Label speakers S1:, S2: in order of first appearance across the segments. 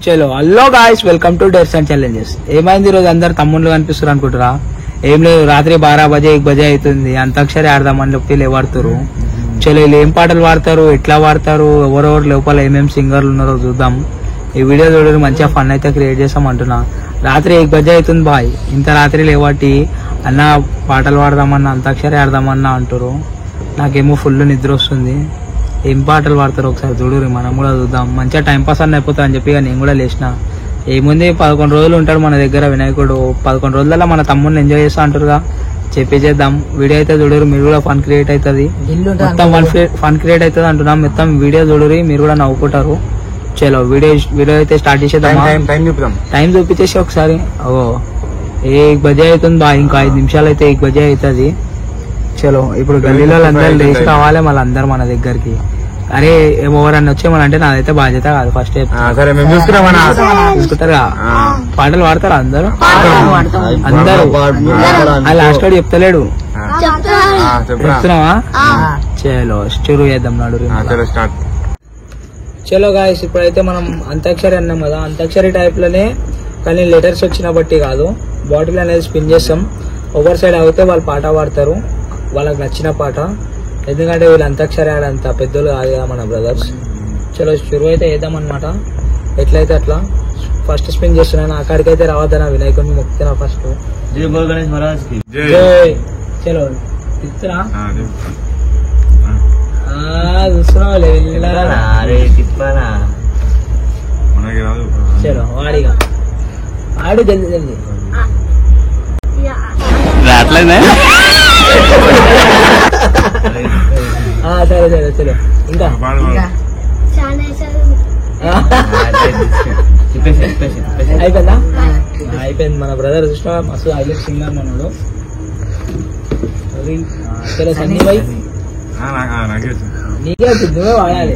S1: చలో hello guys, welcome to dares and challenges. ఏమైంది ఈరోజు అందరు తమ్ముళ్ళు కనిపిస్తారు అనుకుంటారా? ఏం లేదు, రాత్రి 12 బజే 1 బజే అవుతుంది. అంతాక్షరి ఆడదామని చెప్పి లేవాడుతారు. చలో వీళ్ళు ఏం పాటలు పాడతారు, ఎట్లా పాడతారు, ఎవరెవరు లోపల ఏమేమి సింగర్లు ఉన్నారో చూద్దాం. ఈ వీడియో చూడరు, మంచిగా ఫన్ అయితే క్రియేట్ చేస్తాం అంటున్నా. రాత్రి 1 బజే అవుతుంది బాయ్. ఇంత రాత్రి లేవాటి అన్న పాటలు పాడదామన్నా, అంతాక్షరి ఆడదామన్నా అంటారు. నాకేమో ఫుల్ నిద్ర వస్తుంది. ఏం పాటలు పాడతారు ఒకసారి చూడరు, మనం కూడా చూద్దాం. మంచిగా టైంపాస్ అన్న అయిపోతా అని చెప్పి నేను కూడా లేచిన. ఏముంది 11 రోజులు ఉంటాడు మన దగ్గర వినాయకుడు. 11 రోజులలో మన తమ్ముడిని ఎంజాయ్ చేస్తా అంటారుగా, చెప్పేసేద్దాం. వీడియో అయితే చూడరు, మీరు కూడా ఫన్ క్రియేట్ అవుతుంది. మొత్తం ఫన్ క్రియేట్ అవుతుంది అంటున్నాం. మొత్తం వీడియో చూడరు, మీరు కూడా నవ్వుకుంటారు. చలో వీడియో అయితే స్టార్ట్ చేసేద్దాం. టైం చూపించేసి ఒకసారి. ఓ 1 బజే అవుతుంది బా, ఇంకా 5 నిమిషాలు అయితే 1 బజే అవుతుంది. చలో ఇప్పుడు గల్లీలో అందరూ లేచి రావాలి మళ్ళీ అందరు మన దగ్గరికి. అరే ఎవరన్నా వచ్చేమని నాదైతే బాధ్యత కాదు. ఫస్ట్ చూసుకుంటారా? పాటలు పాడతారా అందరూ? లాస్ట్ వాడు చెప్తలేడు, చెప్తున్నావా? చలో స్టూరు చేద్దాం నాడు. చలో గాయస్, ఇప్పుడైతే మనం అంతాక్షరి అన్నాం కదా, అంతాక్షరి టైప్ లోనే కానీ లెటర్స్ వచ్చిన బట్టి కాదు. బాటిల్ అనేది స్పిన్ చేస్తాం. ఓవర్ సైడ్ అవుతే వాళ్ళు పాట పాడతారు, వాళ్ళకి నచ్చిన పాట. ఎందుకంటే వీళ్ళు అంతాక్షరి ఆడంత పెద్దలు కాదు కదా మన బ్రదర్స్. చలో షురు అయితే వేద్దాం అనమాట. ఎట్లయితే అట్లా ఫస్ట్ స్పిన్ చేస్తున్నాను. అక్కడికైతే రావద్దనా, వినాయకుడిని మొక్కుతున్నా ఫస్ట్. చలో ఇస్తున్నా, చూస్తున్నావు. చలో వాడిగా ఆడు, జల్దీ జల్దీ. సరే సరే చలో. ఇంకా అయిపోయిందా? అయిపోయింది. మన బ్రదర్ చూసిన మస్తు హైలైట్ సింగర్ మనోడు. చలో సన్నీ భాయ్, నీకే వచ్చింది, నువ్వే వాడాలి.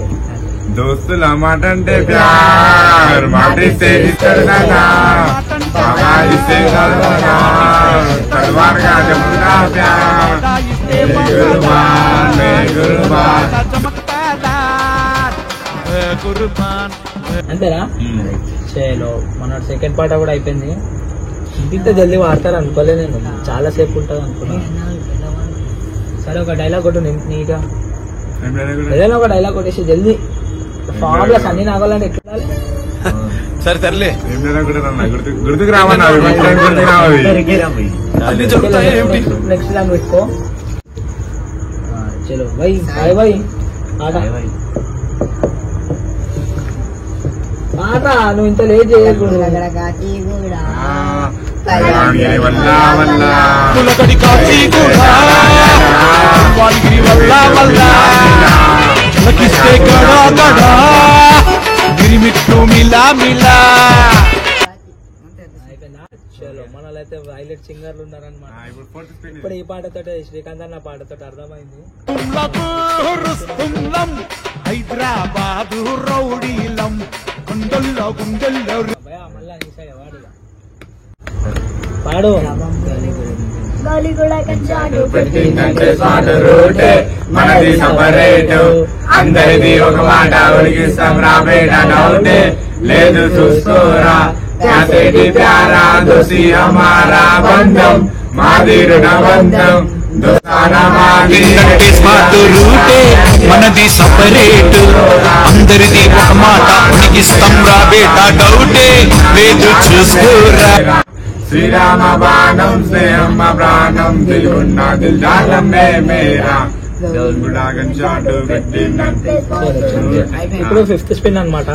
S2: దోస్తుల మాట అంటే ప్యార్, మాట ఇస్తే ఇస్తాడు నాన్న, ఇస్తే తలవారుగా చెప్తున్నా ప్యార్.
S1: అంతేనా? చలో మన సెకండ్ పాట కూడా అయిపోయింది. ఇంత జల్దీ వాడతారు అనుకోలే నేను, చాలా సేపు ఉంటుంది అనుకున్నా. సరే ఒక డైలాగ్ కొట్టు నీట్గా, ఏదైనా ఒక డైలాగ్ కొట్టేసి జల్దీ. ఫామ్ లో సన్నీ నాగాలంటే ఎట్లా?
S2: సరే సర్లే, గుర్తుకు రావన్నా.
S1: నెక్స్ట్ దాన్ని పెట్టుకో. చలో భాయ్, బాయ్ బాయ్. ఆట ఆట, నువ్వు ఇంత లేట్ చేయకూడదు. చలో మనలైతే హైలైట్ సింగర్లు ఉన్నారనమాట. ఇప్పుడు ఈ పాటతో శ్రీకాంత్ అన్న పాటతో అర్థమైంది. హైదరాబాద్ రౌడీలం గుండెల్లో గుండెల్లో మళ్ళా వాడిగా పాడు.
S2: మనది సపరేట్, అందరిది ఒక మాట, ఉడికిస్తాం రాబేట డౌటే లేదు చూసుకోరా. ప్యారా దోసి హమారా బంధం, మాది రుణబంధం.
S3: మనది సపరేట్, అందరిది ఒక మాట, ఉడికిస్తాం రాబేట డౌటే లేదు చూసుకోరా.
S2: శ్రీరామ బాణం స్నేహమ్మ ప్రాణం, దిగున్న దిల్దాలం మేరా.
S1: ఇప్పుడు 5th స్పిన్ అనమాట.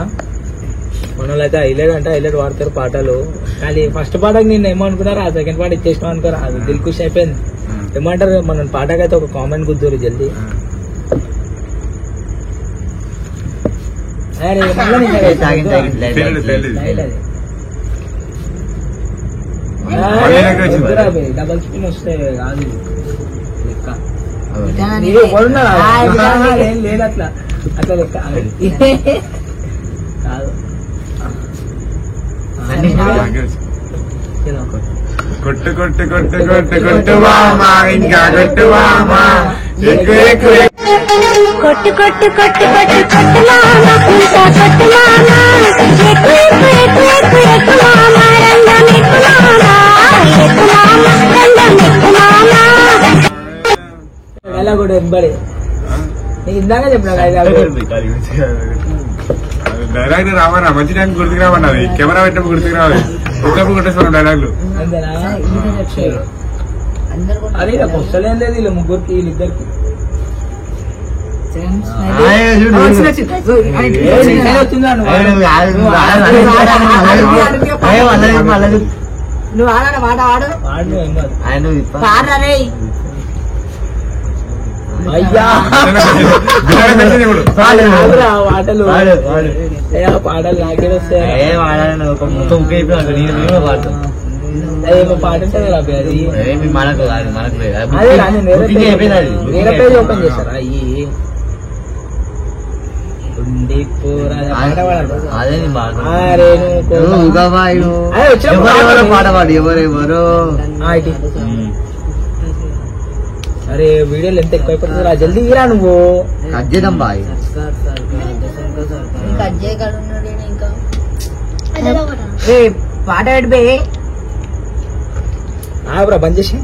S1: మనోళ్ళు అయితే హైలైట్ అంటే హైలైట్ వాడతారు పాటలు. కానీ ఫస్ట్ పాటకి నేను ఏమనుకున్నారా, ఆ సెకండ్ పాట ఇచ్చేసినాం అనుకోరా, అది దిల్ ఖుషి అయిపోయింది. ఏమంటారు మన పాటకైతే ఒక కామెంట్ గుద్దూరు జల్దీ. డబల్ స్పిన్ వస్తే కాదు లెక్క. లేదు అట్లా అట్లా లెక్క కాదు.
S2: కొట్టు కొట్టు కొట్టు కొట్టు కొట్టు వామా, ఇంకా కొట్టు వామా, ఎక్కువ ఎక్కువ కొట్టు కొట్టు కొట్టు కొట్టు కొట్టు మామా, ఇంకా కొట్టు మామా, ఎక్కువ ఎక్కువ
S1: నింబడి నీకు ఇందాక చెప్పిన
S2: డైలాగ్ రావన్నా మంచి టైం గుర్తుకు రావన్నది కెమెరా పెట్టినప్పుడు గుర్తుకు రావాలి ఒకప్పుడు కొట్టేస్తున్నాం డైలాగ్లు.
S1: అదే వస్తలేం లేదు వీళ్ళు ముగ్గురికి వీళ్ళిద్దరికి
S4: నువ్వు ఆడ మాట ఆడు
S1: అయ్యా పాటలు పాటలు నాకే వస్తాయి పాట ఉంటుంది అది వేరే పేజ్ ఓపెన్ చేశారా అయ్యి అరే వీడియోలు ఎంత ఎక్కువైపోతుందిరా జల్దీ ఇరా నువ్వు
S5: కజ్జేద్దాం బాయ్
S4: పాట పెట్టి
S1: ఆబ్రా బంద్ చేసి